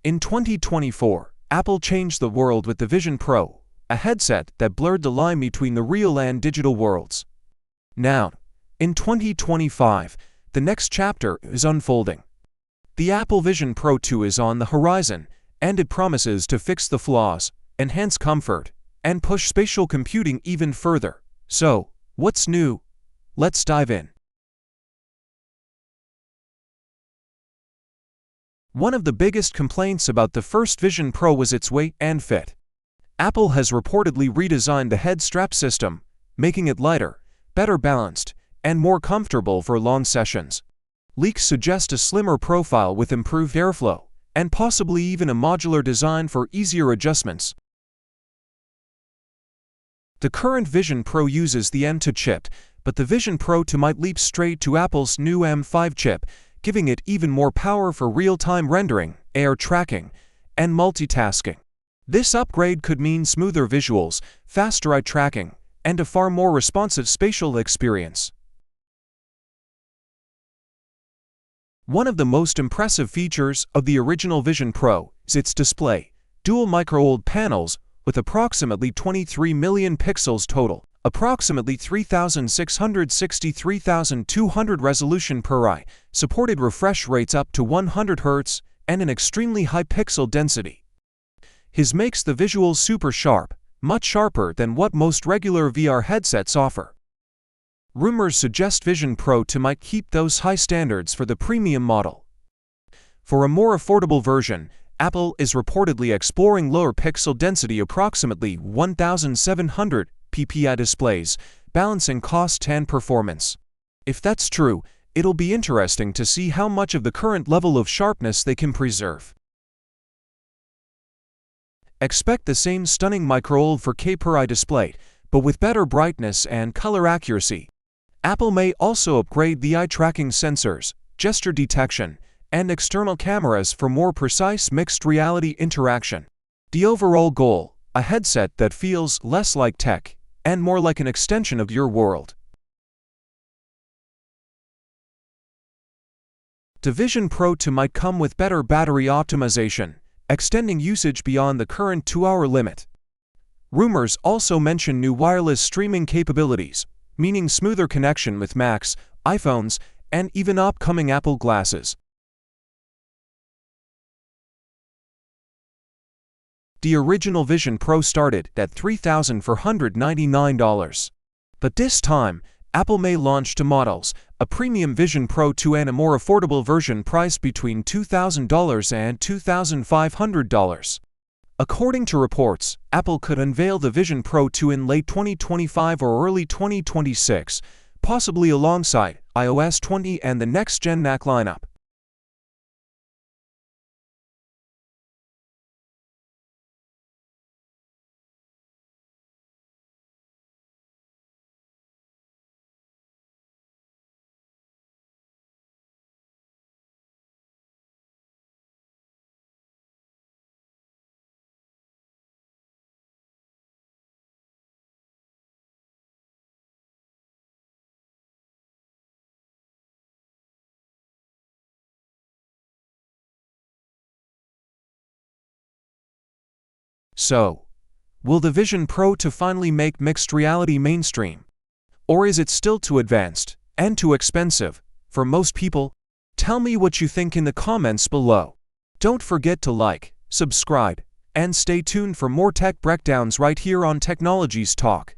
In 2024, Apple changed the world with the Vision Pro, a headset that blurred the line between the real and digital worlds. Now, in 2025, the next chapter is unfolding. The Apple Vision Pro 2 is on the horizon, and it promises to fix the flaws, enhance comfort, and push spatial computing even further. So, what's new? Let's dive in. One of the biggest complaints about the first Vision Pro was its weight and fit. Apple has reportedly redesigned the head strap system, making it lighter, better balanced, and more comfortable for long sessions. Leaks suggest a slimmer profile with improved airflow, and possibly even a modular design for easier adjustments. The current Vision Pro uses the M2 chip, but the Vision Pro 2 might leap straight to Apple's new M5 chip, giving it even more power for real-time rendering, AR tracking, and multitasking. This upgrade could mean smoother visuals, faster eye tracking, and a far more responsive spatial experience. One of the most impressive features of the original Vision Pro is its display. Dual micro-OLED panels with approximately 23 million pixels total, approximately 3,663,200 resolution per eye, supported refresh rates up to 100 Hz, and an extremely high pixel density. This makes the visuals super sharp, much sharper than what most regular VR headsets offer. Rumors suggest Vision Pro 2 might keep those high standards for the premium model. For a more affordable version, Apple is reportedly exploring lower pixel density, approximately 1,700 ppi displays, balancing cost and performance. If that's true, it'll be interesting to see how much of the current level of sharpness they can preserve. Expect the same stunning micro-OLED 4K per eye display, but with better brightness and color accuracy. Apple may also upgrade the eye tracking sensors, gesture detection, and external cameras for more precise mixed reality interaction. The overall goal: a headset that feels less like tech and more like an extension of your world. The Vision Pro 2 might come with better battery optimization, extending usage beyond the current 2-hour limit. Rumors also mention new wireless streaming capabilities, meaning smoother connection with Macs, iPhones, and even upcoming Apple glasses. The original Vision Pro started at $3,499. But this time, Apple may launch two models, a premium Vision Pro 2 and a more affordable version priced between $2,000 and $2,500. According to reports, Apple could unveil the Vision Pro 2 in late 2025 or early 2026, possibly alongside iOS 20 and the next-gen Mac lineup. So, will the Vision Pro 2 finally make mixed reality mainstream? Or is it still too advanced and too expensive for most people? Tell me what you think in the comments below. Don't forget to like, subscribe, and stay tuned for more tech breakdowns right here on Technologies Talk.